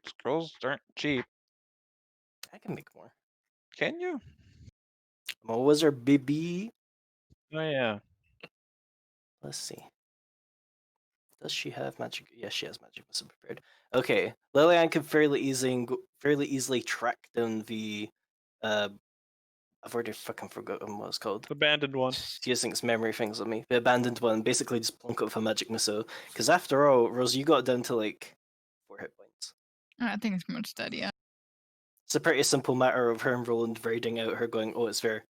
Scrolls aren't cheap. I can make more. Can you? I'm a wizard, baby. Oh yeah. Let's see. Does she have magic? Yes, she has magic missile prepared. Okay, Lilian can fairly easily track down the. I've already fucking forgotten what it's called. Abandoned one. She's using its memory things on me. The abandoned one, basically just plunk it with a magic missile. Because after all, Rose, you got down to like 4 hit points. I think it's pretty much dead, yeah. It's a pretty simple matter of her and Roland reading out her going, oh, it's there.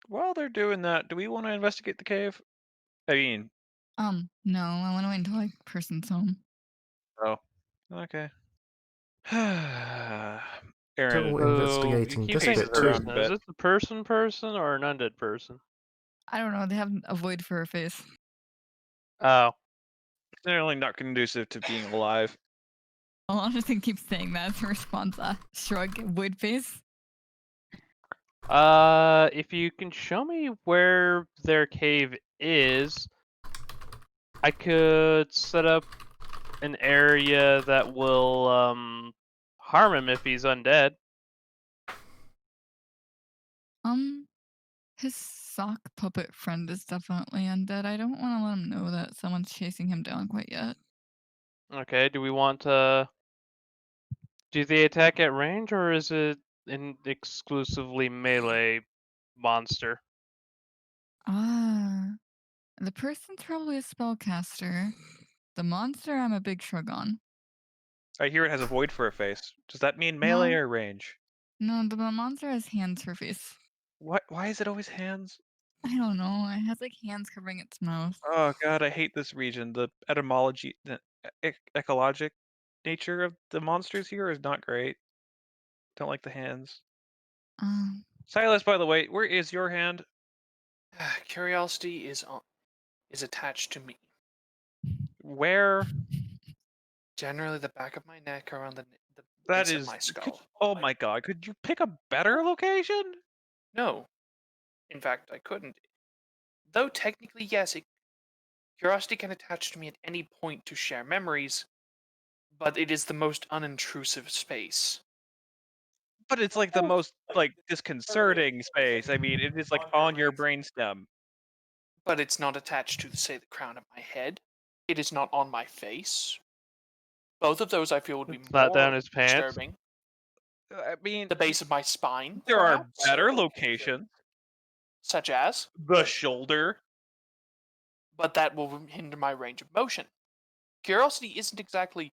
While they're doing that, do we want to investigate the cave? I mean, No, I want to wait until like person's home. oh, okay. Aaron, Total So, investigating you you keep keep saying this pacing bit too. around person. a Is bit. this a person or an undead person? I don't know, they have a void for her face. Oh. Generally not conducive to being alive. Honestly keeps saying that as a response. Shrug, void face. If you can show me where their cave is, I could set up an area that will harm him if he's undead. His sock puppet friend is definitely undead. I don't want to let him know that someone's chasing him down quite yet. Okay, do we want to do the attack at range, or is it an exclusively melee monster? The person's probably a spellcaster. The monster, I'm a big shrug on. I hear it has a void for a face. Does that mean melee No. or range? No, the monster has hands for face. What? Why is it always hands? I don't know. It has like hands covering its mouth. Oh god, I hate this region. The etymology, the ecologic nature of the monsters here is not great. Don't like the hands. Um, Silas, by the way, where is your hand? Curiosity is attached to me. Where? Generally, the back of my neck, around the That base of is. my skull. Oh my god, could you pick a better location? No, in fact, I couldn't. Though technically, yes, curiosity can attach to me at any point to share memories, but it is the most unintrusive space. But it's like the most like disconcerting space. I mean, it is like on your brainstem. But it's not attached to, say, the crown of my head. It is not on my face. Both of those I feel would be Flat down more his pants. disturbing. I mean, The base of my spine, there are perhaps? better locations. Such as? The shoulder. But that will hinder my range of motion. Curiosity isn't exactly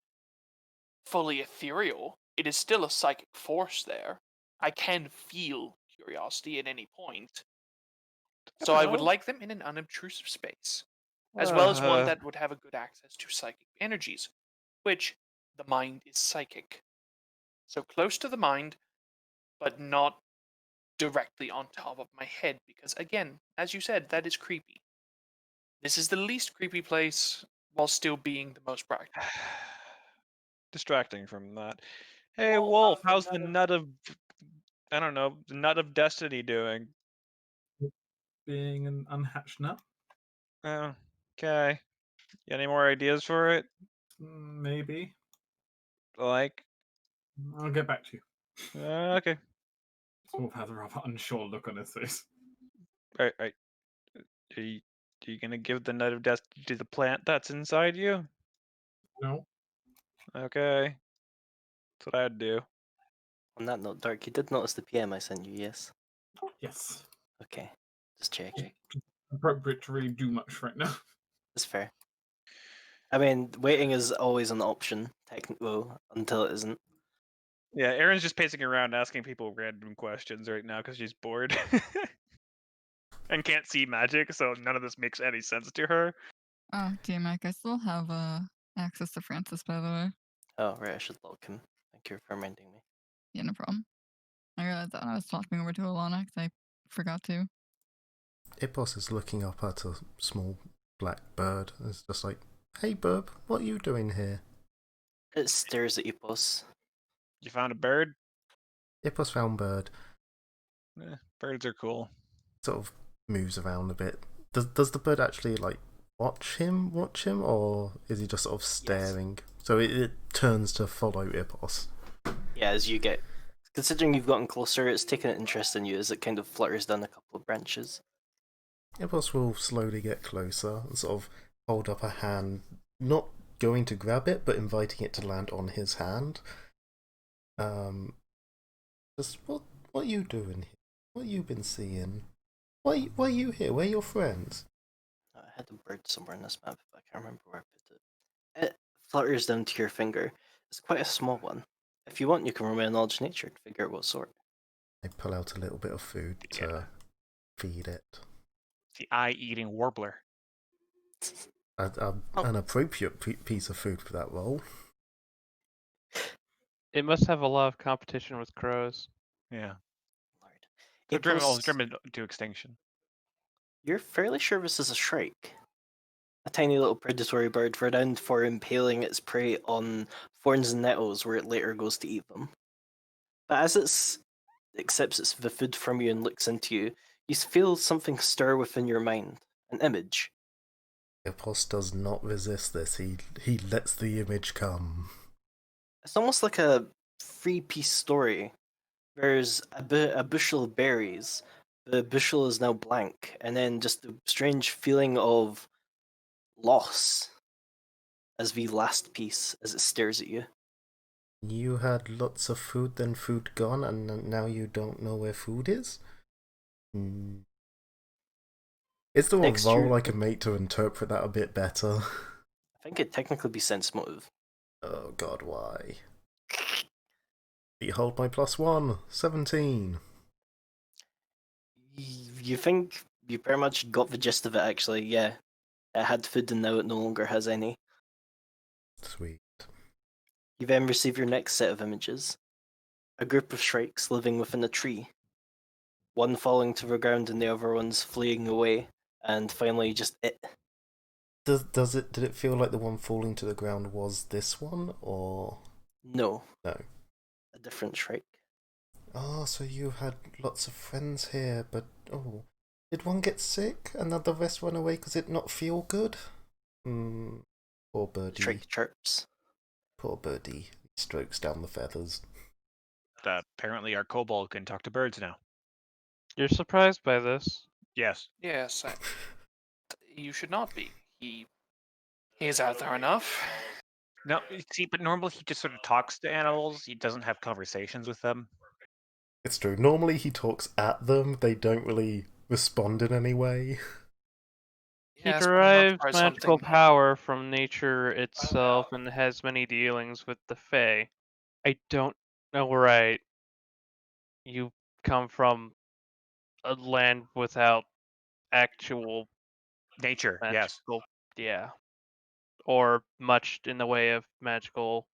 fully ethereal. It is still a psychic force there. I can feel curiosity at any point. So I would like them in an unobtrusive space, as well as one that would have a good access to psychic energies, which the mind is psychic. So close to the mind, but not directly on top of my head, because again, as you said, that is creepy. This is the least creepy place while still being the most practical. Distracting from that. Hey, Wolf, how's the nut of, I don't know, the nut of destiny doing? Being an unhatched nut? Oh, okay. You any more ideas for it? Maybe. Like? I'll get back to you. Okay. Wolf has a rather unsure look on his face. Right. Are you gonna give the nut of destiny to the plant that's inside you? No. Okay. That's what I'd do. On that note, Dark, you did notice the PM I sent you, yes? Yes. Okay, just checking. Appropriate to really do much right now. That's fair. I mean, waiting is always an option, technically, until it isn't. Yeah, Erin's just pacing around asking people random questions right now because she's bored. And can't see magic, so none of this makes any sense to her. Oh, DMAC, I still have access to Francis, by the way. Oh, right, I should log him. Thank you for reminding me. Yeah, no problem. I realized that when I was talking over to Alana, because I forgot to. Ipos is looking up at a small black bird. It's just like, hey, bub, what are you doing here? It stares at Epos. You found a bird? Ipos found bird. Birds are cool. Sort of moves around a bit. Does the bird actually like watch him, or is he just sort of staring So it turns to follow Ipos. Yeah, as you get, considering you've gotten closer, it's taken an interest in you as it kind of flutters down a couple of branches. Ipos will slowly get closer and sort of hold up a hand, not going to grab it, but inviting it to land on his hand. Just what are you doing here? What you been seeing? Why are you here? Where are your friends? I had a bird somewhere in this map, but I can't remember where I put it. It flutters down to your finger. It's quite a small one. If you want, you can roll knowledge nature to figure out what sort. I pull out a little bit of food to feed it. The eye-eating warbler. An appropriate piece of food for that role. It must have a lot of competition with crows. Yeah. Lord. So April's- driven to extinction. You're fairly sure this is a shrike. A tiny little predatory bird renowned for impaling its prey on thorns and nettles where it later goes to eat them. But as it accepts the food from you and looks into you, you feel something stir within your mind. An image. Ipos does not resist this. He lets the image come. It's almost like a three-piece story. There's a bushel of berries. The bushel is now blank, and then just a strange feeling of loss as the last piece as it stares at you. You had lots of food, then food gone, and now you don't know where food is? Is there a Next role year- I can make to interpret that a bit better? I think it'd technically be sense motive. Oh god, why? Behold my +1, 17. You think you pretty much got the gist of it, actually, yeah. It had food and now it no longer has any. Sweet. You then receive your next set of images. A group of shrikes living within a tree. One falling to the ground and the other one's fleeing away, and finally just it. Did it feel like the one falling to the ground was this one, or No, no? a different shrike. Oh, so you had lots of friends here, but did one get sick and the rest run away because it not feel good? Poor birdie. Shrike chirps. Poor birdie. He strokes down the feathers. Apparently our kobold can talk to birds now. You're surprised by this? Yes. Yes, you should not be. He's out there enough. No, see, but normally he just sort of talks to animals. He doesn't have conversations with them. It's true. Normally he talks at them. They don't really respond in any way. He Yes, but derives for magical something- power from nature itself and has many dealings with the Fae. I don't know right. You come from a land without actual Nature, yes. magical, yeah, or much in the way of magical.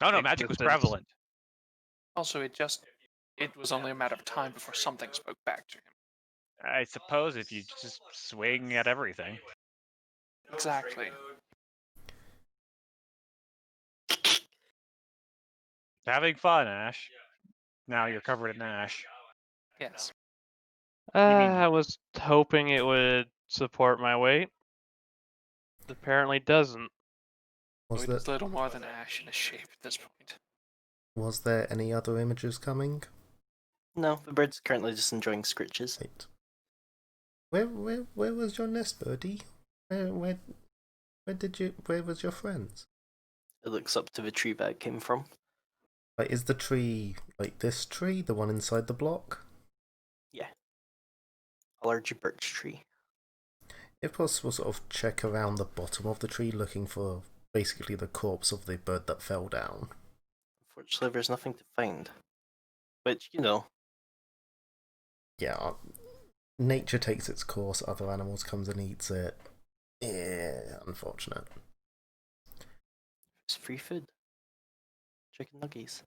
No, magic was existence. prevalent. Also, it was only a matter of time before something spoke back to him. I suppose if you just swing at everything. Exactly. Having fun, Ash. Now you're covered in ash. Yes. mean- I was hoping it would support my weight. Apparently doesn't. Was It is there little more than ash in a shape at this point. was there any other images coming? No, the bird's currently just enjoying scritches. Right. Where was your nest, birdie? Where was your friends? It looks up to the tree that it came from. Like, is the tree like this tree, the one inside the block? A large birch tree. If possible, sort of check around the bottom of the tree, looking for basically the corpse of the bird that fell down. Unfortunately, there's nothing to find. Which, you know, Yeah, nature takes its course. Other animals comes and eats it. Yeah, unfortunate. it's free food. Chicken nuggies.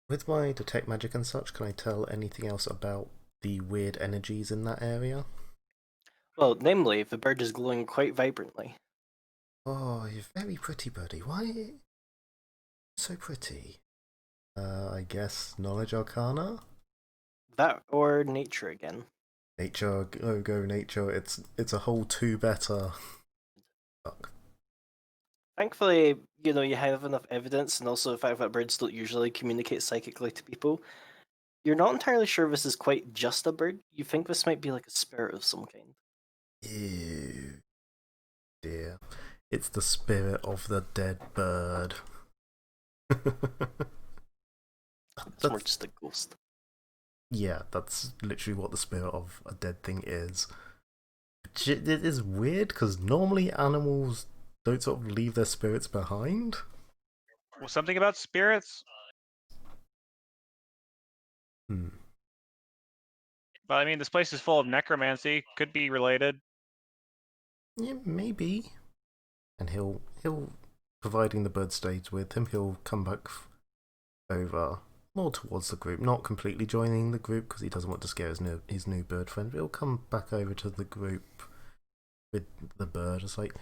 With my detect magic and such, can I tell anything else about the weird energies in that area? Well, namely, the bird is glowing quite vibrantly. Oh, you're very pretty, birdie. Why so pretty? I guess knowledge arcana? That or nature again. Nature, go nature. It's a whole 2 better. Fuck. thankfully, you have enough evidence, and also the fact that birds don't usually communicate psychically to people. You're not entirely sure this is quite just a bird. You think this might be like a spirit of some kind. Ew. Dear. It's the spirit of the dead bird. It's more just a ghost. Yeah, that's literally what the spirit of a dead thing is. It is weird because normally animals don't sort of leave their spirits behind. Well, something about spirits. Hmm. But I mean, this place is full of necromancy. Could be related. Yeah, maybe. And he'll providing the bird stays with him, he'll come back over more towards the group, not completely joining the group because he doesn't want to scare his new bird friend. But he'll come back over to the group with the bird. It's like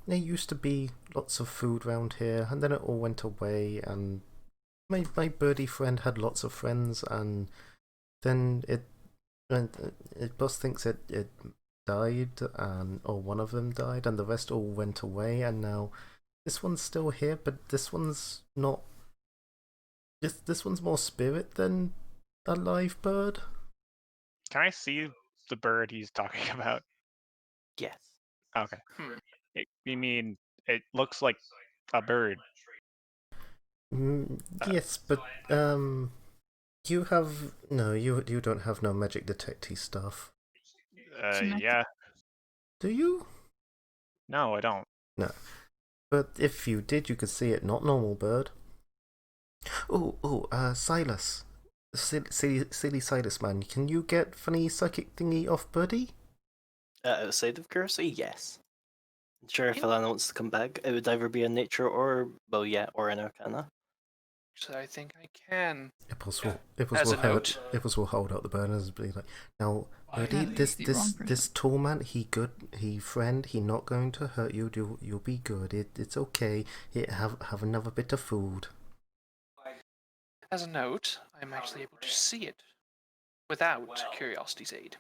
there used to be lots of food around here, and then it all went away. And my birdie friend had lots of friends, and then boss thinks it died, or one of them died, and the rest all went away, and now this one's still here, but this one's not. This one's more spirit than a live bird. Can I see the bird he's talking about? Yes. Okay. You mean it looks like a bird? Yes, but you have no. You don't have no magic detecty stuff. Yeah. Do you? No, I don't. No. But if you did, you could see it. Not normal bird. Silas. Silly Silas man, can you get funny psychic thingy off Birdie? Outside of curiosity, yes. Sure, if Alana wants to come back, it would either be in nature or in Arcana. So I think I can. Ipples will hold out the burners and be like, now, Birdie, this tall man, he friend, he not going to hurt you. You'll be good. It's okay. Have another bit of food. As a note, I'm actually able to see it without Curiosity's aid.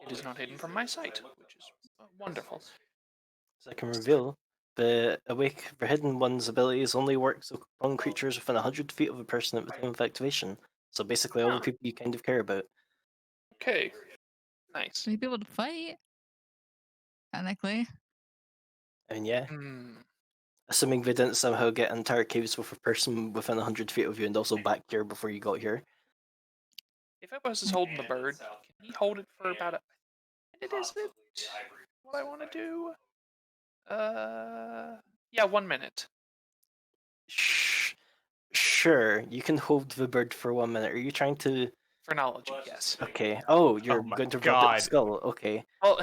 It is not hidden from my sight, which is wonderful. As I can reveal, the Hidden One's abilities only works on creatures within 100 feet of a person at the time of activation. So basically all the people you kind of care about. Okay. Nice. So you'd be able to fight? Technically. And yeah. Assuming they didn't somehow get entire caves with a person within 100 feet of you and also back here before you got here. If Eppos is holding the bird, can he hold it for about a minute? Is it what I want to do? Yeah, 1 minute. Sure, you can hold the bird for 1 minute. Are you trying to... Phrenology, yes. Okay. Oh, you're going to rub its skull. Okay. Well,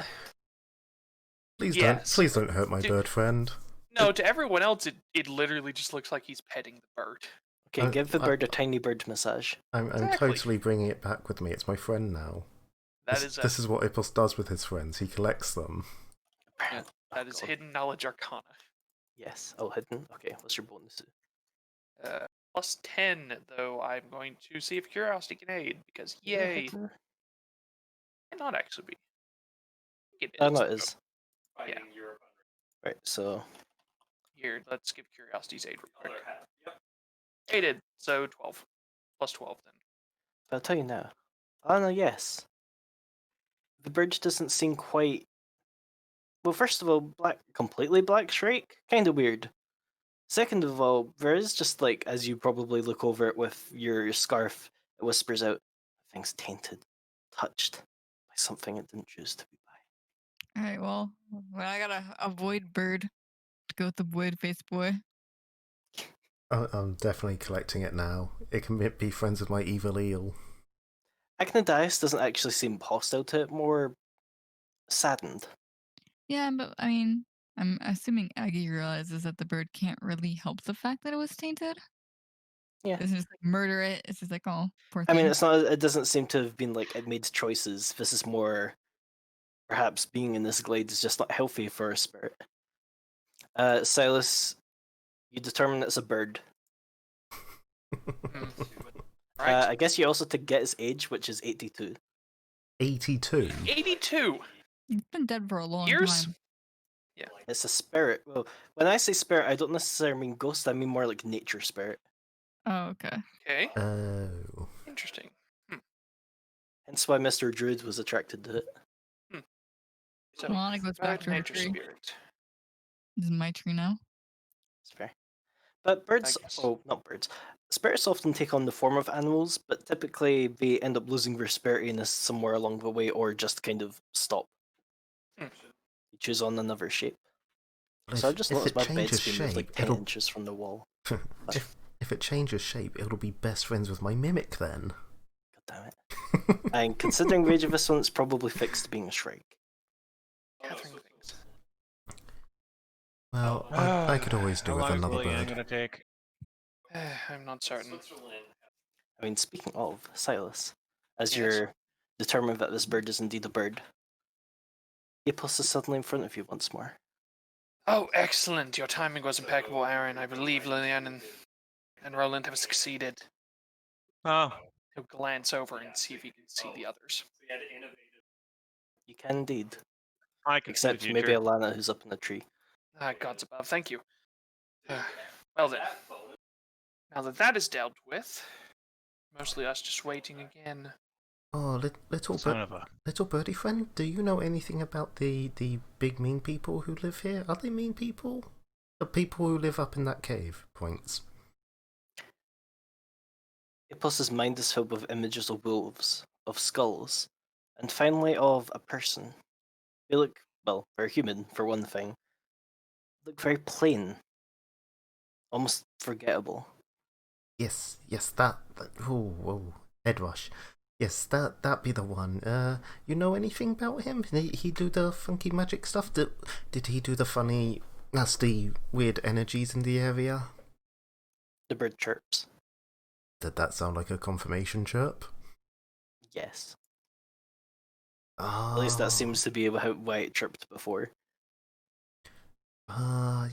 please yes. don't hurt my bird friend. No, to everyone else, it literally just looks like he's petting the bird. Okay, give the bird a tiny bird massage. I'm totally bringing it back with me. It's my friend now. This is what Ippos does with his friends. He collects them. That is hidden knowledge arcana. Yes. Oh, hidden? Okay, what's your bonus? Plus 10, though I'm going to see if Curiosity can aid, because yay! It might not actually be. It is. Oh, no, it is. Yeah. Right, so... Here, let's give Curiosity's aid real quick. Aided, so 12. Plus 12, then. I'll tell you now. Oh, no, yes. The bird doesn't seem quite... Well, first of all, completely black shrike? Kinda weird. Second of all, there is just like, as you probably look over it with your scarf, it whispers out, thing's tainted, touched by something it didn't choose to be by. Alright, well, I gotta avoid bird to go with the void face boy. I'm definitely collecting it now. It can be friends with my evil eel. Agnodias doesn't actually seem hostile to it, more saddened. Yeah, but I mean, I'm assuming Aggie realizes that the bird can't really help the fact that it was tainted. Yeah. It's just like murder it. It's just like, oh, poor I thing. mean, it doesn't seem to have been like it made choices. This is more perhaps being in this glade is just not healthy for a spirit. Silas, you determine it's a bird. Right. I guess you also to get its age, which is 82. 82? 82! It's been dead for a long Years? time. Yeah. It's a spirit. Well, when I say spirit, I don't necessarily mean ghost. I mean more like nature spirit. Oh, okay. Okay. Oh. Interesting. Hence why Mr. Druid was attracted to it. So, Alana goes back bird to her nature tree. spirit. This is my tree now. It's fair. But birds, guess. oh, not birds. Spirits often take on the form of animals, but typically they end up losing their spiritiness somewhere along the way or just kind of stop. Hmm. You choose on another shape. But So I just if noticed it my bed's changes been moved like shape, 10 it'll inches from the wall. if it changes shape, it'll be best friends with my mimic then. God damn it. And considering Rage of this one, it's probably fixed to being a Shrike. Gathering things. Well, I could always do How with long is another Lillian bird. gonna take? I'm not certain. I mean, speaking of, Silas, as Yes? you're determined that this bird is indeed a bird, Apos is suddenly in front of you once more. Oh, excellent. Your timing was impeccable, Aaron. I believe Lillian and Roland have succeeded. Oh, He'll glance over and see if he can see the others. You can indeed. I can see the Except maybe future. Alana, who's up in a tree. Ah, gods above. Thank you. Well then. Now that that is dealt with, mostly us just waiting again. Oh, Son of a. little birdie friend, do you know anything about the big mean people who live here? Are they mean people? The people who live up in that cave? Points. Apos's mind is filled with images of wolves, of skulls, and finally of a person. They look, well, they're human, for one thing. Look very plain. Almost forgettable. Yes, that whoa, head rush. Yes, that be the one. You know anything about him? He do the funky magic stuff? Did he do the funny, nasty, weird energies in the area? The bird chirps. Did that sound like a confirmation chirp? Yes. Ah. At least that seems to be why it chirped before.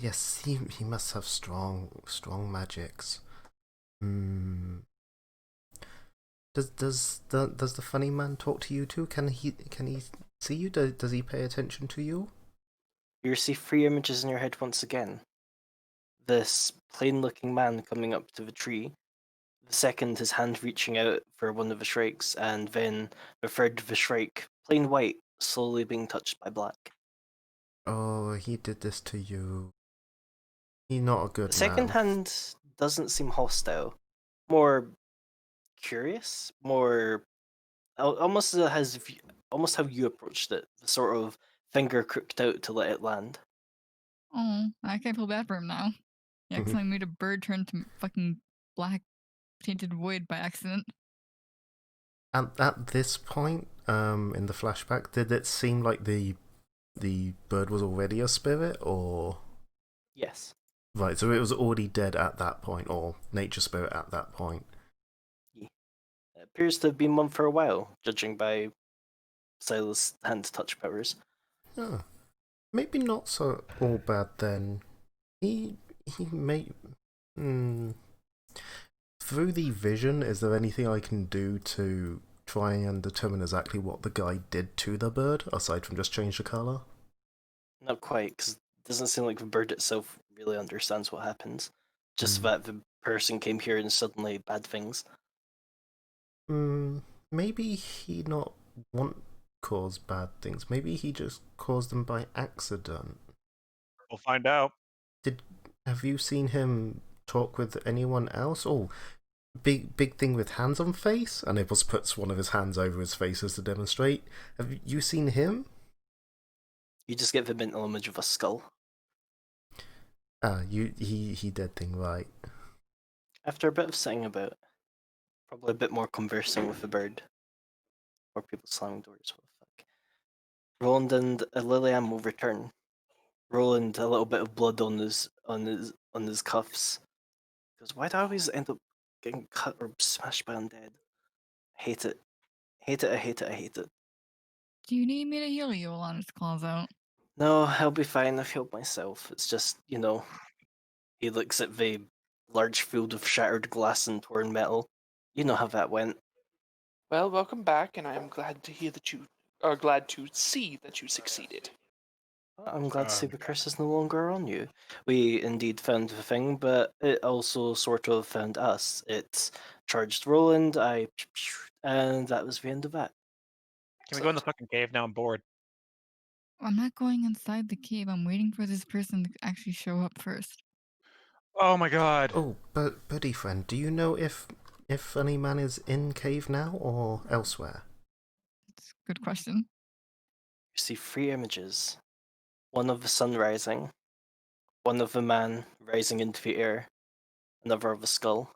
Yes, he must have strong magics. Hmm. Does the funny man talk to you too? Can he see you? Does he pay attention to you? You receive 3 images in your head once again. This plain-looking man coming up to the tree. The second, his hand reaching out for one of the shrikes, and then the third, the shrike, plain white, slowly being touched by black. Oh, he did this to you. He's not a good The second man. hand doesn't seem hostile. More curious, more almost almost how you approached it, the sort of finger crooked out to let it land. Oh, I can't feel bad for him now. He accidentally made a bird turn to fucking black tainted void by accident. At this point, in the flashback, did it seem like the bird was already a spirit, or Yes. right? So it was already dead at that point, or nature spirit at that point. It appears to have been one for a while, judging by Silas' hand touch powers. Oh, maybe not so all bad then. He may. Through the vision, is there anything I can do to try and determine exactly what the guy did to the bird, aside from just change the colour? Not quite, because it doesn't seem like the bird itself really understands what happens. Just that the person came here and suddenly bad things. Maybe he not want cause bad things. Maybe he just caused them by accident. We'll find out. Have you seen him talk with anyone else? Oh, big thing with hands on face, and Nipples puts one of his hands over his face as to demonstrate. Have you seen him? You just get the mental image of a skull. He did thing right. After a bit of sitting about, probably a bit more conversing with the bird, or people slamming doors, what the fuck. Roland and Lilian will return. Roland, a little bit of blood on his cuffs. Because why do I always end up getting cut or smashed by undead? Hate it. Hate it, I hate it, I hate it. Do you need me to heal you? Alana's claws out. No, I'll be fine, I've healed myself. It's just, he looks at the large field of shattered glass and torn metal. You know how that went. Well, welcome back, and I am glad to hear that glad to see that you succeeded. I'm glad to see the curse is no longer on you. We indeed found the thing, but it also sort of found us. It charged Roland, and that was the end of that. Can we go in the fucking cave now? I'm bored. I'm not going inside the cave. I'm waiting for this person to actually show up first. Oh my god. Oh, but buddy friend, do you know if Funny Man is in cave now or elsewhere? It's a good question. You see 3 images. One of the sun rising, one of the man rising into the air, another of a skull.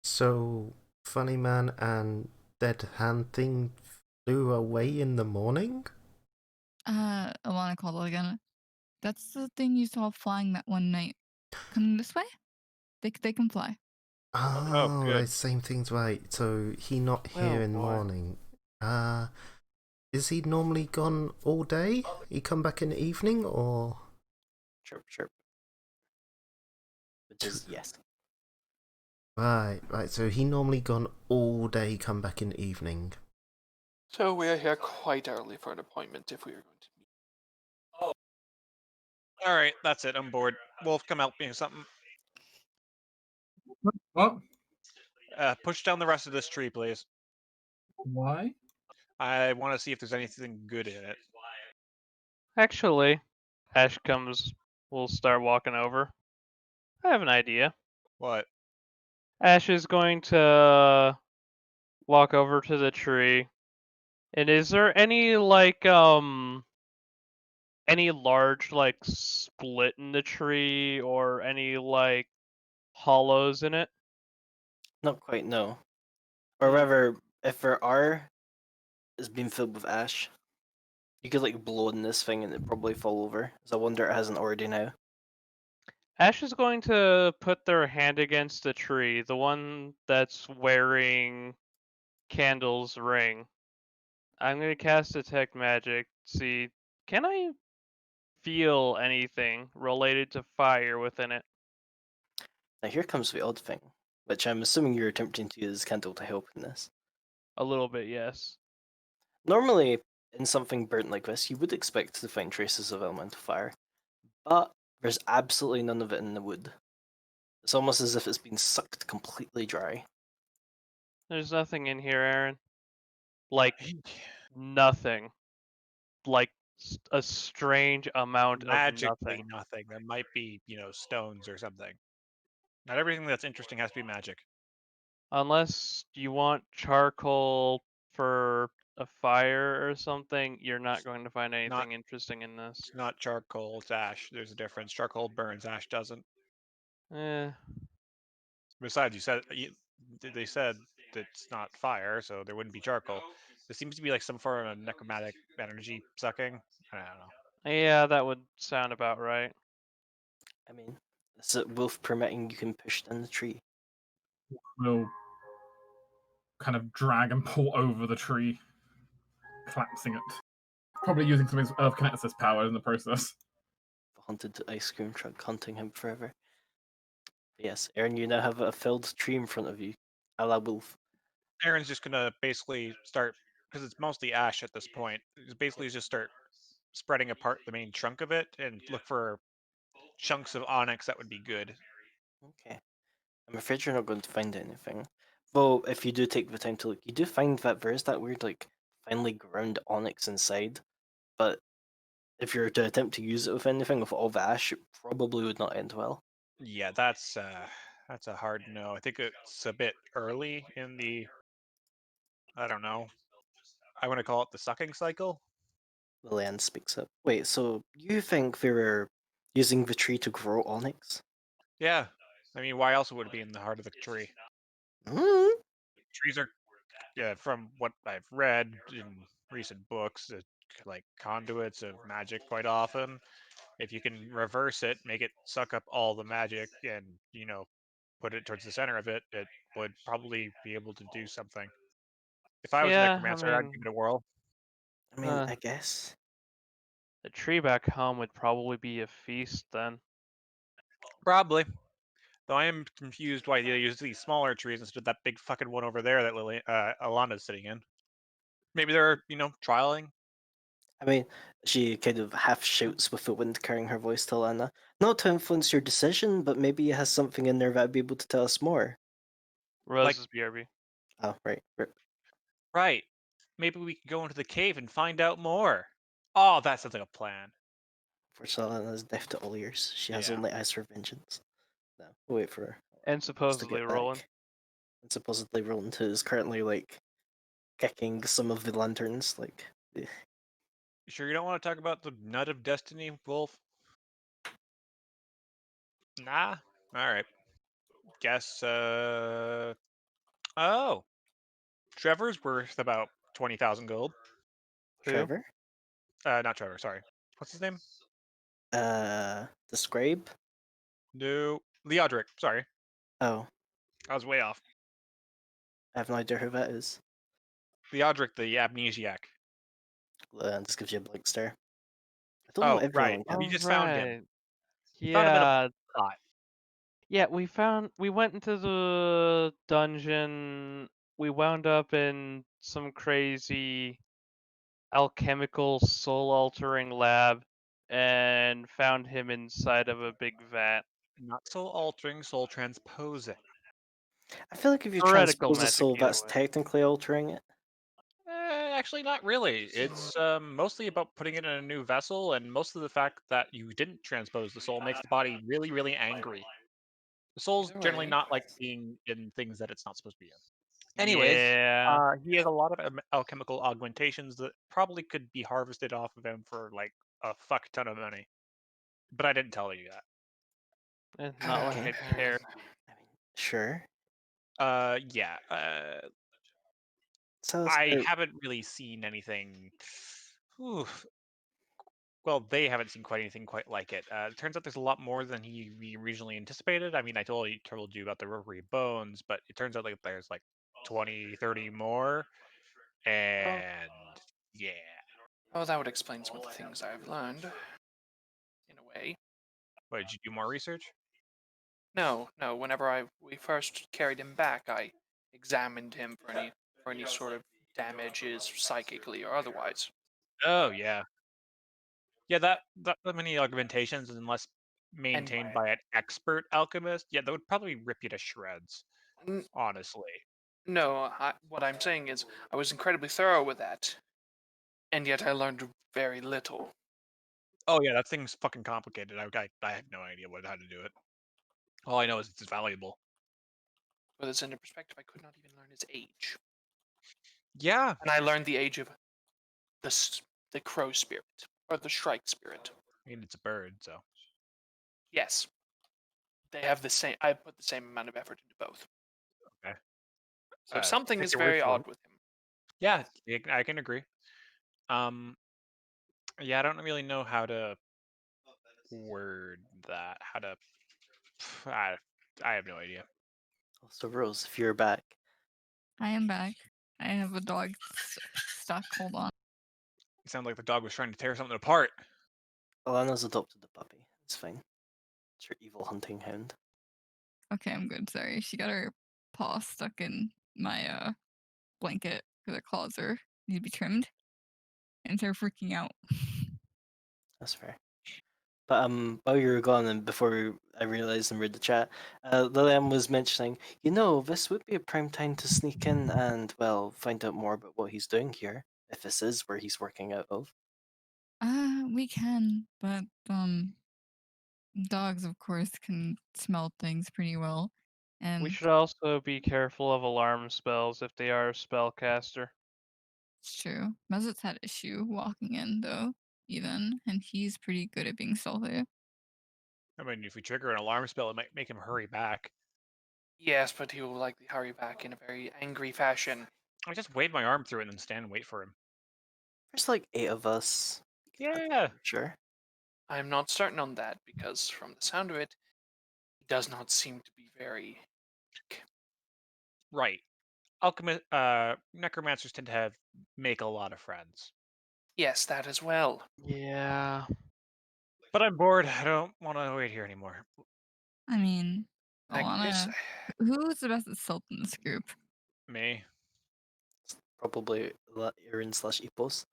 So, Funny Man and Dead Hand Thing flew away in the morning? Alana called again. That's the thing you saw flying that one night. Come this way? They can fly. Oh, good. right, same thing's right. So, he not here Oh, in boy. morning. Is he normally gone all day? He come back in the evening, or...? Chirp, chirp. Which is yes. Right, so he normally gone all day, come back in the evening. So we are here quite early for an appointment if we are going to meet. Alright, that's it. I'm bored. Wolf, come help me with something. What? Push down the rest of this tree, please. Why? I want to see if there's anything good in it. Actually, Ash comes. We'll start walking over. I have an idea. What? Ash is going to walk over to the tree. And is there any any large split in the tree or any hollows in it? Not quite, no. Or Hmm. rather, if there are, it's been filled with ash. You could blow in this thing and it'd probably fall over. So I wonder it hasn't already now. Ash is going to put their hand against the tree, the one that's wearing Candle's ring. I'm going to cast Detect Magic. See, can I feel anything related to fire within it? Now here comes the odd thing, which I'm assuming you're attempting to use Candle to help in this. A little bit, yes. Normally, in something burnt like this, you would expect to find traces of elemental fire, but there's absolutely none of it in the wood. It's almost as if it's been sucked completely dry. There's nothing in here, Aaron. Like, nothing. Like, a strange amount of Magically nothing. nothing. There might be, stones or something. Not everything that's interesting has to be magic. Unless you want charcoal for a fire or something, you're not going to find Not anything interesting in this. It's not charcoal, it's ash. There's a difference. Charcoal burns, ash doesn't. Eh, Besides, they said that it's not fire, so there wouldn't be charcoal. There seems to be like some form of necromantic energy sucking. I don't know. yeah, that would sound about right. I mean, is it wolf permitting you can push down the tree? We'll kind of drag and pull over the tree, collapsing it. Probably using some of Kinetic's power in the process. The haunted ice cream truck hunting him forever. But yes, Aaron, you now have a filled tree in front of you, a la wolf. Aaron's just gonna basically start, because it's mostly ash at this point. He's basically just start spreading apart the main chunk of it and look for chunks of onyx that would be good. Okay. I'm afraid you're not going to find anything. Though, if you do take the time to look, you do find that there is that weird, finely ground onyx inside. But if you were to attempt to use it with anything, with all the ash, it probably would not end well. Yeah, that's a hard no. I think it's a bit early in the, I don't know. I want to call it the sucking cycle. Lilian speaks up. Wait, so you think they were using the tree to grow onyx? Yeah. I mean, why else would it be in the heart of the tree? Hmm? Trees are, yeah, from what I've read in recent books, like conduits of magic quite often. If you can reverse it, make it suck up all the magic and, put it towards the center of it, it would probably be able to do something. If I was a Yeah, I necromancer, I'd give mean, it a whirl. I mean, I guess. the tree back home would probably be a feast then. Probably. Though I am confused why they use these smaller trees instead of that big fucking one over there that Alana's sitting in. Maybe they're, trialing. I mean, she kind of half shouts with the wind carrying her voice to Lana. Not to influence your decision, but maybe it has something in there that'd be able to tell us more. Rose's BRB. Oh, right. Right. Maybe we could go into the cave and find out more. Oh, that sounds like a plan. Fortunately, Lana's deaf to all ears. She has Yeah. only eyes for vengeance. No, we'll wait for her And to supposedly get rolling. back. And supposedly Roland, who is currently, like, kicking some of the lanterns, like... You sure you don't want to talk about the Nut of Destiny, Wolf? Nah? Alright. Guess, oh! Trevor's worth about 20,000 gold. Who? Trevor? Not Trevor, sorry. What's his name? The scribe? No. Leodric, sorry. Oh, I was way off. I have no idea who that is. Leodric, the amnesiac. This gives you a blank stare. I don't know Oh, right. everyone. We Oh, just found him. right. Found him in a Yeah. pot. Yeah, we went into the dungeon. We wound up in some crazy alchemical soul altering lab and found him inside of a big vat. Not soul altering, soul transposing. I feel like if you Heretical transpose a magic, soul, either that's way. technically altering it. Actually, not really. It's mostly about putting it in a new vessel, and most of the fact that you didn't transpose the soul makes the body really, really angry. The soul's Either generally way. not like being in things that it's not supposed to be in. Anyways, Yeah. he has a lot of alchemical augmentations that probably could be harvested off of him for like a fuck ton of money. But I didn't tell you that. It's not like Okay. I care. I mean, sure. Yeah. So, I haven't really seen anything. Whew. Well, they haven't seen quite anything quite like it. It turns out there's a lot more than we originally anticipated. I mean, I told you about the rotary bones, but it turns out like there's like 20, 30 more. And yeah. Oh, that would explain some of the things I've learned. In a way. What, did you do more research? No. Whenever we first carried him back, I examined him for any sort of damages, psychically or otherwise. Oh yeah. Yeah, that many augmentations, unless maintained by an expert alchemist, yeah, that would probably rip you to shreds. N- Honestly. no, what I'm saying is I was incredibly thorough with that, and yet I learned very little. Oh yeah, that thing's fucking complicated. I have no idea how to do it. All I know is it's valuable. With this into perspective, I could not even learn his age, Yeah. and I learned the age of the crow spirit or the shrike spirit. I mean, it's a bird, so. Yes, they have the same. I put the same amount of effort into both. Okay. So something Take is your word very for odd it. with him. Yeah, I can agree. Um, yeah, I don't really know how to word that. How to. I have no idea. So, Rose, if you're back, I am back. I have a dog stuck. Hold on. It sounded like the dog was trying to tear something apart. Alana's adopted a puppy. It's fine. It's your evil hunting hound. Okay, I'm good. Sorry. She got her paw stuck in my blanket because her claws need to be trimmed. And they're freaking out. That's fair. But while you were gone and before I realized and read the chat, Lilian was mentioning, this would be a prime time to sneak in and, well, find out more about what he's doing here, if this is where he's working out of. We can, but dogs of course can smell things pretty well. And We should also be careful of alarm spells if they are a spellcaster. it's true. Mezzet's had issue walking in though, even, and he's pretty good at being stealthy. I mean, if we trigger an alarm spell, it might make him hurry back. Yes, but he will likely hurry back in a very angry fashion. I just wave my arm through it and then stand and wait for him. There's like 8 of us. Yeah. Sure. I'm not certain on that because, from the sound of it, he does not seem to be very. Right. Necromancers tend to make a lot of friends. Yes, that as well. Yeah. But I'm bored. I don't want to wait here anymore. I mean, Guess- Alana, who's the best at stealth in this group? Me. Probably Aaron / Epos.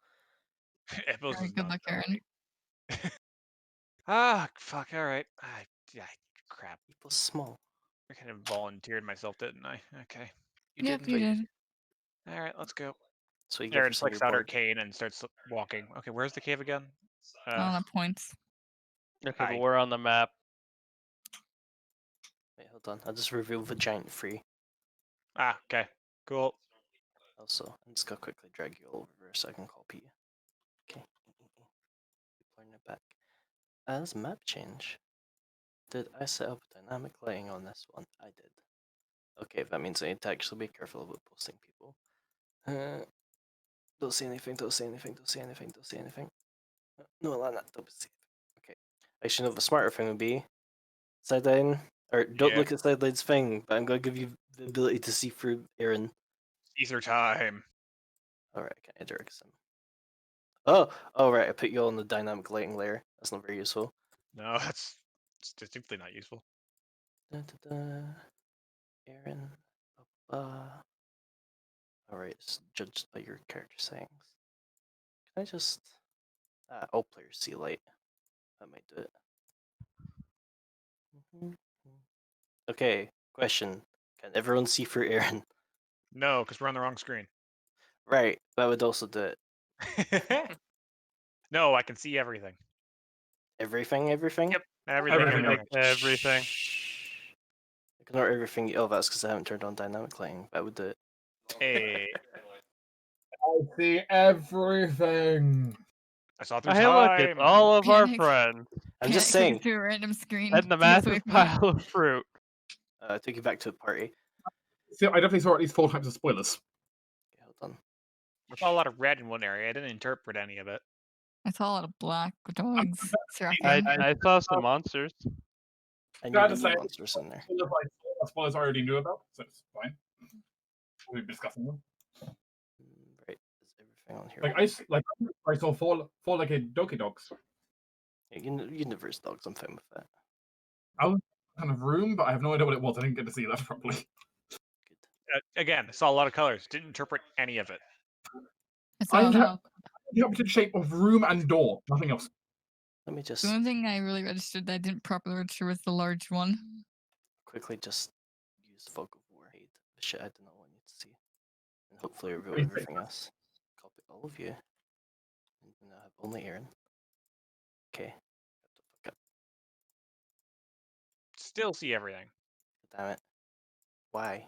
Epos Alright, is good not luck, that Aaron. way. Ah, fuck. All right. Yeah, crap. People small. I kind of volunteered myself, didn't I? Okay. You Yep, didn't. you did. All right, let's go. So you give Aaron yourself flicks your out her board. cane and starts walking. Okay, where's the cave again? On the points. Okay, but I- we're on the map. Wait, hold on. I'll just reveal the giant free. Okay. Cool. Also, I'm just gonna quickly drag you all over so I can copy you. Okay. Pulling it back. As map change. Did I set up dynamic lighting on this one? I did. Okay, that means I need to actually be careful about posting people. Don't say anything, don't say anything, don't say anything, don't say anything. No, Alana, don't say anything. Okay. Actually, no, the smarter thing would be sideline, or don't Yeah. look at sideline's thing, but I'm going to give you the ability to see through Aaron. Ether time. Alright, can I direct him? Oh, right, I put you all on the dynamic lighting layer. That's not very useful. No, that's distinctly not useful. Da, da, da. Aaron. Alright, it's judged by your character settings. Can I just... all players see light. That might do it. Okay, question. Can everyone see through Aaron? No, because we're on the wrong screen. Right, that would also do it. No, I can see everything. Everything? Yep. Everything. Everything. Shh. Ignore everything. Oh, that's because I haven't turned on dynamic lighting. That would do it. Hey, I see everything. I saw through Hey, look, it's time. all of our Panic. friends. I'm just Clicking saying. through a random screen. And the to get away massive from it. pile of fruit. I took you back to a party. See, I definitely saw at least 4 types of spoilers. Okay, hold on. I saw a lot of red in one area. I didn't interpret any of it. I saw a lot of black dogs I, surrounding. I saw some monsters. I Glad knew to there say- were monsters in there. Spoilers I already knew about, so it's fine. We'll be discussing them. Right, is everything on here? I saw four like a Doki dogs. Yeah, universe dogs. I'm fine with that. I was kind of room, but I have no idea what it was. I didn't get to see that properly. Good. Again, I saw a lot of colors. Didn't interpret any of it. I saw I a have- lot. The opposite shape of room and door, nothing else. Let me just The only thing I really registered that I didn't properly register was the large one. quickly just use fog of war. Hate the shit I do not want you to see, and hopefully reveal Pretty everything else. Copy all of you. And now I have only Aaron. Okay. Shut the fuck up. Still see everything. Damn it. Why?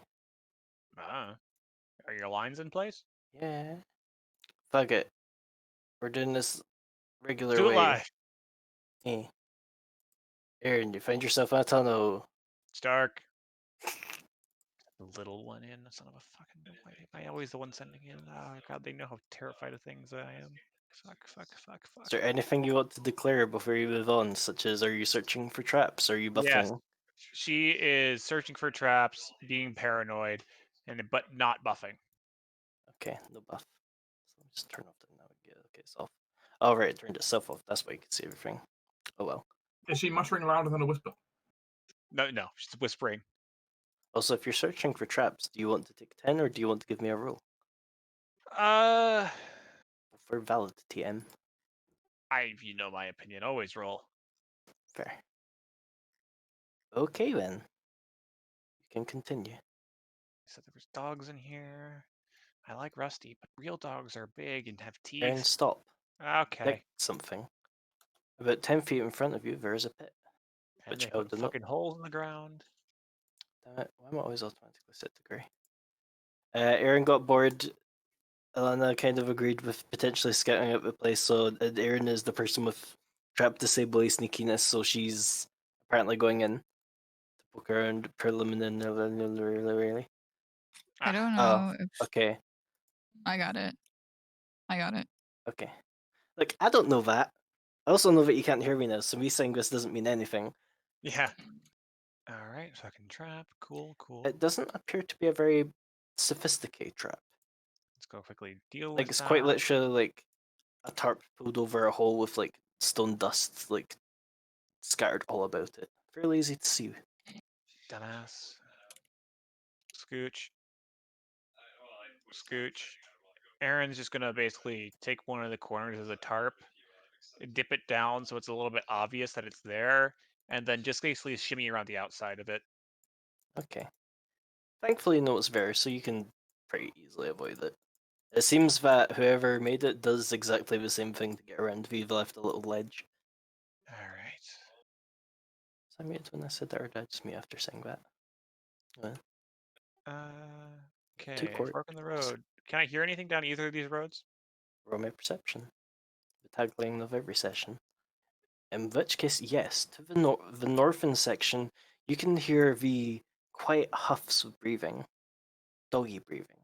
Are your lines in place? Yeah. Fuck it. We're doing this regular Do it way. live. Eh. Aaron, you find yourself in a tunnel. It's dark. The little one in. Son of a fucking. Why am I always the one sending in? Oh god, they know how terrified of things I am. Fuck. Is there anything you want to declare before you move on, such as are you searching for traps? Are you buffing? Yes. She is searching for traps, being paranoid, but not buffing. Okay, no buff. So let me just turn off the navigate. Okay, self. Oh right, it turned itself off. That's why you can see everything. Oh well. Is she muttering louder than a whisper? No, she's whispering. Also, if you're searching for traps, do you want to take 10 or do you want to give me a roll? For valid TM. You know my opinion. Always roll. Fair. Okay then. You can continue. So there was dogs in here. I like Rusty, but real dogs are big and have Aaron, teeth. stop. Okay. Detect something. About 10 feet in front of you, there is a pit. And which they I put do not- fucking holes in the ground. Damn it, why am I always automatically set to grey? Aaron got bored. Alana kind of agreed with potentially scouting out the place, so Aaron is the person with trap disable sneakiness, so she's apparently going in to poke around preliminarily. I don't Oh, know if okay, I got it. okay. Look, I don't know that. I also know that you can't hear me now, so me saying this doesn't mean anything. Yeah. Alright, fucking trap. Cool. It doesn't appear to be a very sophisticated trap. Let's go quickly deal Like, with it's that. quite literally like a tarp pulled over a hole with like stone dust like scattered all about it. Fairly easy to see. Dumbass. Scooch. Aaron's just gonna basically take one of the corners of the tarp, dip it down so it's a little bit obvious that it's there, and then just basically shimmy around the outside of it. Okay. Thankfully, you know it's there, so you can pretty easily avoid it. It seems that whoever made it does exactly the same thing to get around. We've left a little ledge. All right. Was I muted when I said that, or did I just mute after saying that? Two Okay. court. Fork in the road. Can I hear anything down either of these roads? Roll my perception. The tagline of every session. In which case, yes, to the northern section, you can hear the quiet huffs of breathing. Doggy breathing.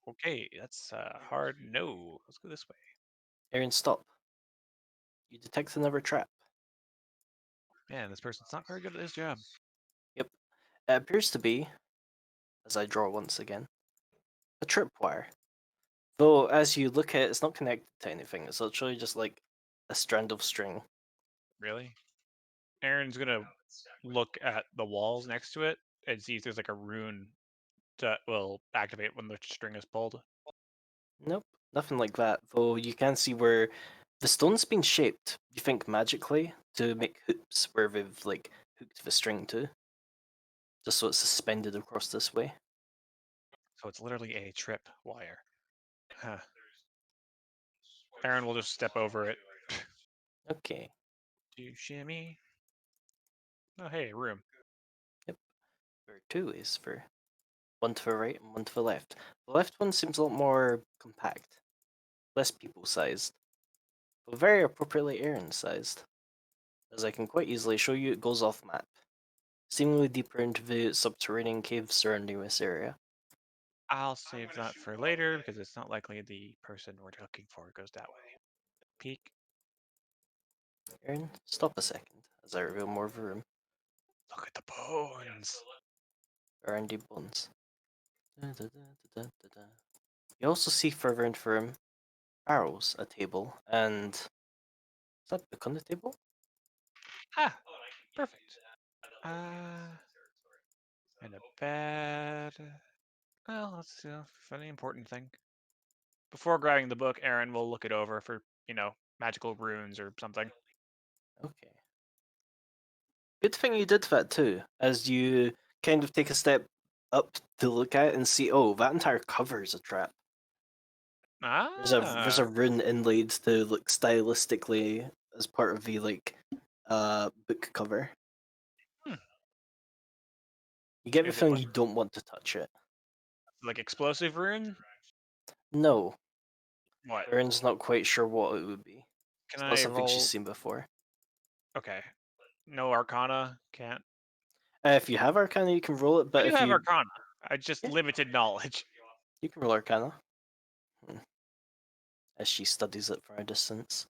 Okay, that's hard. No, let's go this way. Aaron, stop. You detect another trap. Man, this person's not very good at his job. Yep. It appears to be, as I draw once again, a tripwire. Though, as you look at it, it's not connected to anything. It's literally just like a strand of string. Really? Aaron's gonna look at the walls next to it and see if there's like a rune that will activate when the string is pulled. Nope, nothing like that. Though you can see where the stone's been shaped, you think magically, to make hoops where they've like hooked the string to. Just so it's suspended across this way. So it's literally a trip wire. Huh. Aaron will just step over it. Okay. Do you shimmy? Oh, hey, room. Yep. There are two ways for one to the right and one to the left. The left one seems a lot more compact, less people-sized, but very appropriately Aaron-sized. As I can quite easily show you, it goes off map, seemingly deeper into the subterranean caves surrounding this area. I'll save that for later because it's not likely the person we're looking for goes that way. Peek. Aaron, stop a second as I reveal more of the room. Look at the bones. Around the bones. You also see further into the room barrels, a table, and is that a book on the table? Ah, perfect. And a bed. Well, that's for the important thing. Before grabbing the book, Aaron will look it over for, magical runes or something. Okay. Good thing you did that too, as you kind of take a step up to look at it and see, oh, that entire cover is a trap. There's Ah, a rune inlaid to look stylistically as part of the book cover. Hmm. You get the Is it feeling you don't want to touch it. like explosive rune? No, What? Erin's not quite sure what it would be. Can It's not I something she's roll? seen before. Okay. No Arcana? Can't. If you have Arcana, you can roll it, I but do if have you Arcana. I just Yeah. limited knowledge. you can roll Arcana. As she studies it from a distance.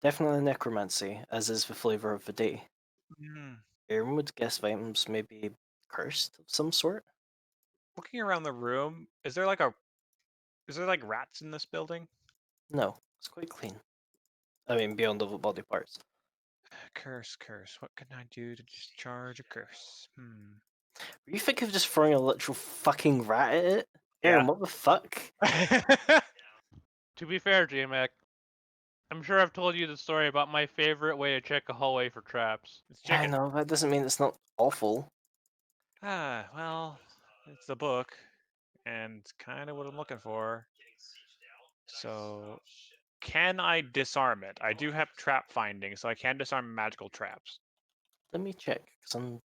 Definitely necromancy, as is the flavor of the day. Hmm. Erin would guess the items may be cursed of some sort. Looking around the room, is there like rats in this building? No, it's quite clean. I mean, beyond the body parts. Curse. What can I do to discharge a curse? Were you thinking of just throwing a literal fucking rat at it? Erin, Yeah. what the fuck? To be fair, J-Mac, I'm sure I've told you the story about my favorite way to check a hallway for traps. It's I chicken. know, that doesn't mean it's not awful. Well, it's the book, and kind of what I'm looking for. So, can I disarm it? I do have trap finding, so I can disarm magical traps. Let me check, because I don't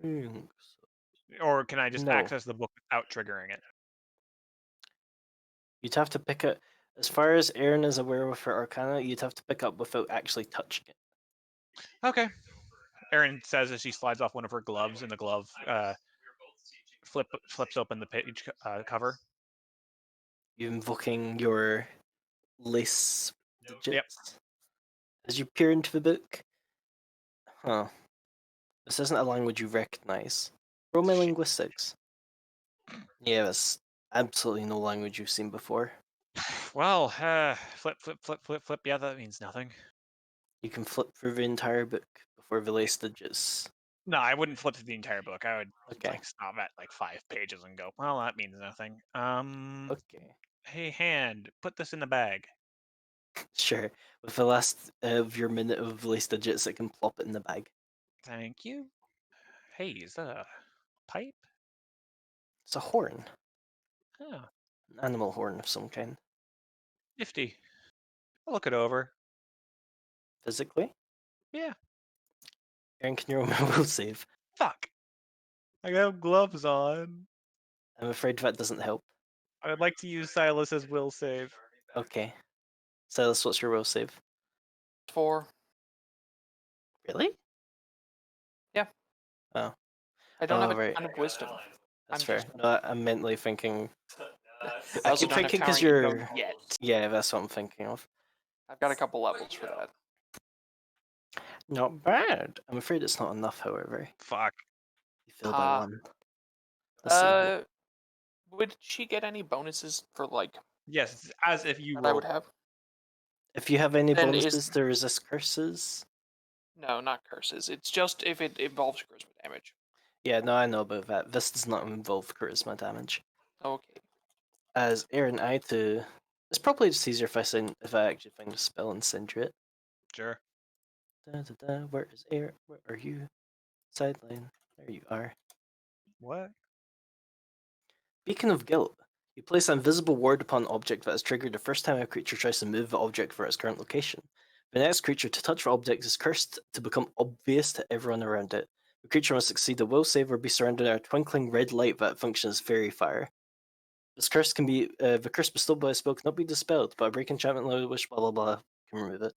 think so. Or can I just No. access the book without triggering it? You'd have to pick it. As far as Erin is aware with her Arcana, you'd have to pick up without actually touching it. Okay. Erin says as she slides off one of her gloves, and the glove flips open the page cover. You invoking your lace digits. Yep. As you peer into the book. Huh. This isn't a language you recognize. Roll me Shit. linguistics. Yeah, that's absolutely no language you've seen before. Well, flip. Yeah, that means nothing. You can flip through the entire book before the lace digits. No, I wouldn't flip through the entire book. I would Okay. stop at 5 pages and go, well, that means nothing. Okay. Hey, hand, put this in the bag. Sure. With the last of your minute of voice digits, it can plop it in the bag. Thank you. Hey, is that a pipe? It's a horn. Oh, An animal horn of some kind. nifty. I'll look it over. Physically? Yeah. Aaron, can you roll a will save? Fuck. I got gloves on. I'm afraid that doesn't help. I would like to use Silas's will save. Okay. Silas, what's your will save? 4. Really? Yeah. Oh. I don't have a right. ton of wisdom. That's I'm fair. just- No, I'm mentally thinking. I also keep don't have thinking 'cause towering info you're- yet. Yeah, that's what I'm thinking of. I've got a couple levels for that. Not bad. I'm afraid it's not enough, however. Fuck. You failed by Ha. 1. Let's see. Would she get any bonuses for like Yes, it's as if you that I would rolled. have? If you have any then bonuses to resist curses. No, not curses. It's just if it involves charisma damage. Yeah, no, I know about that. This does not involve charisma damage. Okay. As Aaron, I to. It's probably just easier if I actually find a spell and send you it. Sure. Where is Aaron? Where are you? Sideline. There you are. What? Beacon of Guilt. You place an invisible ward upon an object that is triggered the first time a creature tries to move the object from its current location. The next creature to touch the object is cursed to become obvious to everyone around it. The creature must succeed a will save or be surrounded in a twinkling red light that functions as fairy fire. This curse can be the curse bestowed by a spell cannot be dispelled, but a break enchantment, low wish, blah blah blah can remove it.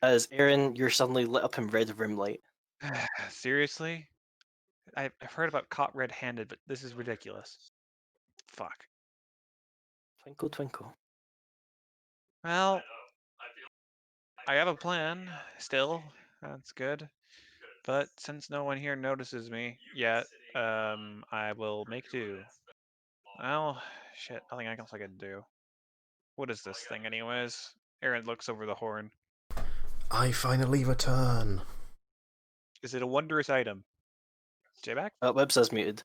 As Aaron, you're suddenly lit up in red rim light. Seriously? I've heard about caught red-handed, but this is ridiculous. Fuck. Twinkle twinkle. Well, I have a plan still. That's good. But since no one here notices me yet, I will make do. Well, shit, nothing else I can do. What is this thing anyways? Aaron looks over the horn. I finally return. Is it a wondrous item? J-back? Web says muted.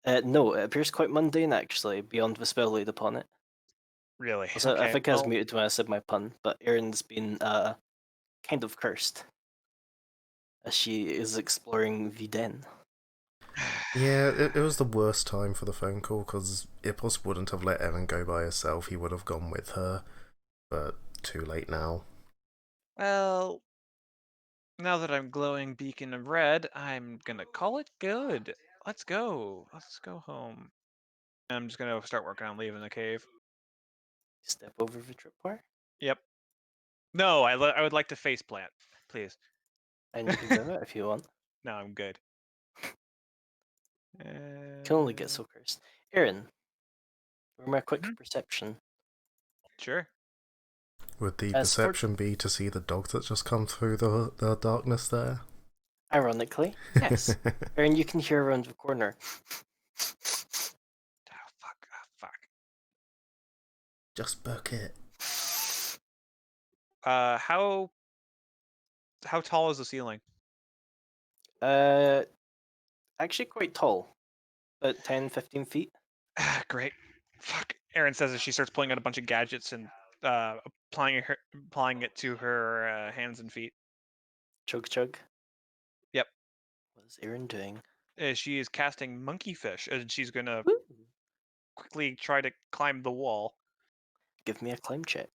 No, it appears quite mundane actually, beyond the spell laid upon it. Really? Also, I Okay, think I was well, muted when I said my pun, but Erin's been kind of cursed as she is exploring the den. Yeah, it was the worst time for the phone call because Ipos wouldn't have let Erin go by herself. He would have gone with her, but too late now. Well, now that I'm glowing beacon of red, I'm gonna call it good. Let's go. Let's go home. I'm just gonna start working on leaving the cave. Step over the tripwire, Yep. No, I would like to face plant, please. and you can do that if you want. No, I'm good. Can only get so cursed. Erin, roll my quick Mhm. perception. Sure. Would the As for- perception be to see the dog that's just come through the darkness there? Ironically, yes. Erin, you can hear around the corner. Oh, fuck. Oh, fuck. Just book it. How tall is the ceiling? Actually quite tall. About 10, 15 feet. Great. Fuck. Erin says as she starts pulling out a bunch of gadgets and applying it to her hands and feet. Chug chug. Yep. What is Erin doing? She is casting monkey fish, and she's gonna Woo! quickly try to climb the wall. Give me a climb check.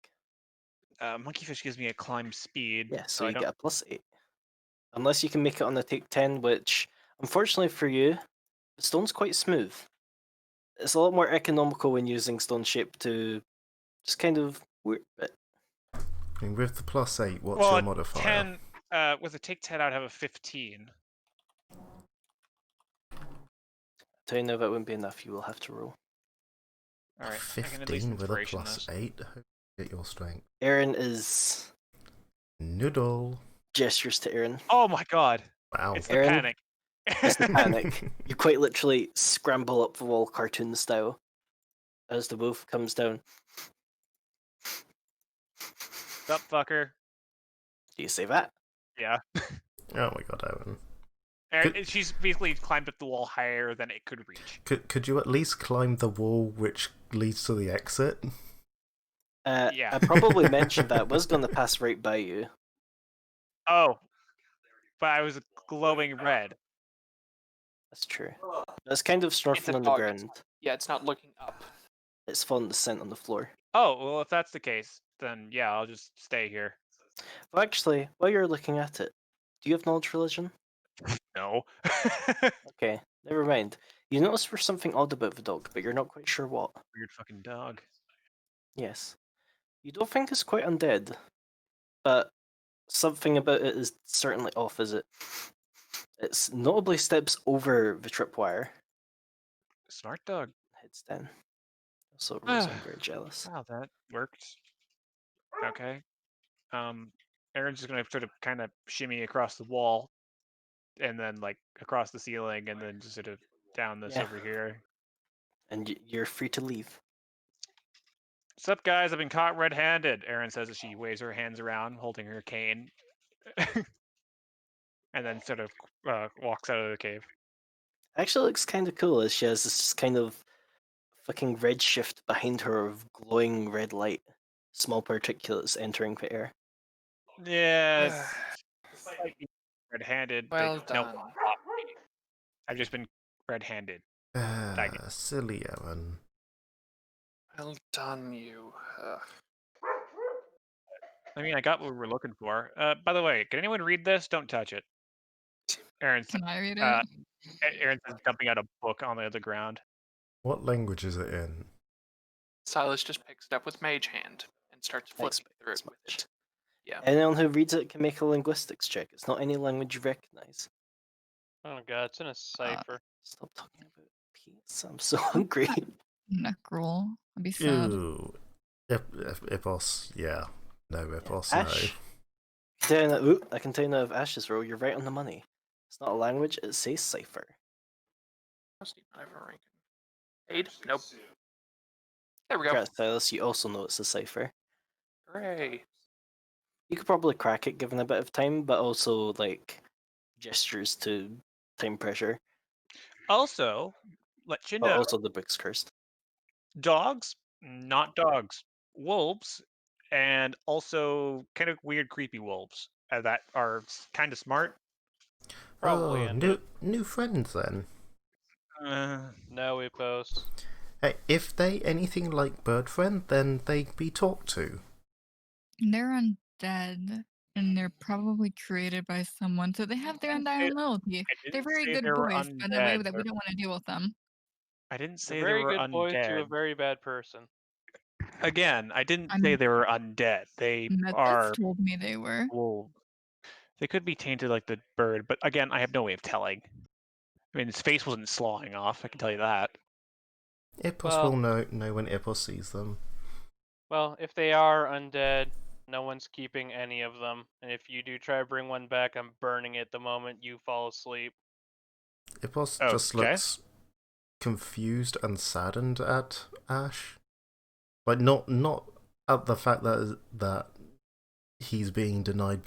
Monkey fish gives me a climb speed, Yeah, so I you don't. get a +8. Unless you can make it on the take 10, which, unfortunately for you, the stone's quite smooth. It's a lot more economical when using stone shape to just kind of whip it. I mean, with the +8, what's Well, your at modifier? 10. With a take 10, I'd have a 15. Tell you now that wouldn't be enough, you will have to roll. All right, I can at least 15 with a inspiration this. +8? Get your strength. Erin is Noodle. gestures to Erin. Oh my god! Wow. It's the Aaron? panic. It's the panic. You quite literally scramble up the wall cartoon style as the wolf comes down. Sup, fucker? Do you say that? Yeah. Oh my god, Erin. She's basically climbed up the wall higher than it could reach. Could you at least climb the wall which leads to the exit? Yeah. I probably mentioned that. Was going to pass right by you. Oh, but I was glowing red. That's true. It's kind of It's a snarfing on the dog. ground. Yeah, it's not looking up. It's fallen to scent on the floor. Oh, well, if that's the case, then yeah, I'll just stay here. Well, actually, while you're looking at it, do you have knowledge religion? No. Okay, never mind. You notice there's something odd about the dog, but you're not quite sure what. Weird fucking dog. Yes. You don't think it's quite undead, but something about it is certainly off, is it? It notably steps over the tripwire, Smart dog. heads down. So Rose, I'm very jealous. Wow, that worked. Okay. Aaron's just gonna sort of kind of shimmy across the wall, and then like across the ceiling, and then just sort of down this Yeah. over here. And you're free to leave. What's up, guys? I've been caught red-handed. Aaron says as she waves her hands around, holding her cane, and then sort of walks out of the cave. Actually, looks kind of cool as she has this kind of fucking red shift behind her of glowing red light. Small particulates entering the air. Yeah, it's like being red-handed. Well No, done. I've just been red-handed. Silly Aaron. Well done, you. I mean, I got what we were looking for. By the way, can anyone read this? Don't touch it. Aaron's Can I read it? Aaron's dumping out a book on the ground. What language is it in? Silas just picks it up with Mage Hand and starts Thanks, flipping through it thanks with much. it. Yeah. Anyone who reads it can make a linguistics check. It's not any language you recognize. Oh god, it's in a cipher. Stop talking about pizza. I'm so hungry. Necroll. I'd be sad. Ew. Ipos, yeah. No, Ipos, Ash. I can tell you now of Ash's role, you're right on the money. It's not a language, it says cipher. Must not have a rank. Aid? Nope. There we go. Congrats, Silas, you also know it's a cipher. Hooray. You could probably crack it given a bit of time, but also, like, gestures to time pressure. Also, let you But know, also the book's cursed. dogs, not dogs, wolves, and also kind of weird, creepy wolves that are kind of smart. Probably Oh, undead. new friends then. No, Ipos. Hey, if they anything like Bird Friend, then they be talked to. They're undead, and they're probably created by someone, so they have their undying loyalty. They're very good boys, by the way, that we don't want to deal with them. I didn't A say they very were good boy to a undead. very bad person. Again, I didn't say they were undead. They are Methus told me they were. wolves. They could be tainted like the bird, but again, I have no way of telling. I mean, his face wasn't sloughing off, I can tell you that. Ipos will know when Ipos sees them. Well, if they are undead, no one's keeping any of them. And if you do try to bring one back, I'm burning it the moment you fall asleep. Ipos Oh, just okay. looks confused and saddened at Ash. Like, not at the fact that he's being denied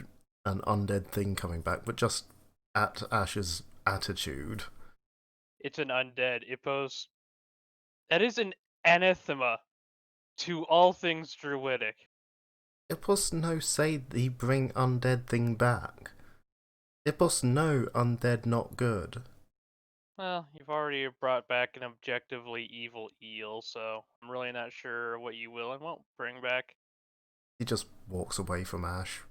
an undead thing coming back, but just at Ash's attitude. It's an undead. Ipos. That is an anathema to all things druidic. Ipos no say he bring undead thing back. Ipos no undead not good. Well, you've already brought back an objectively evil eel, so I'm really not sure what you will and won't bring back. He just walks away from Ash.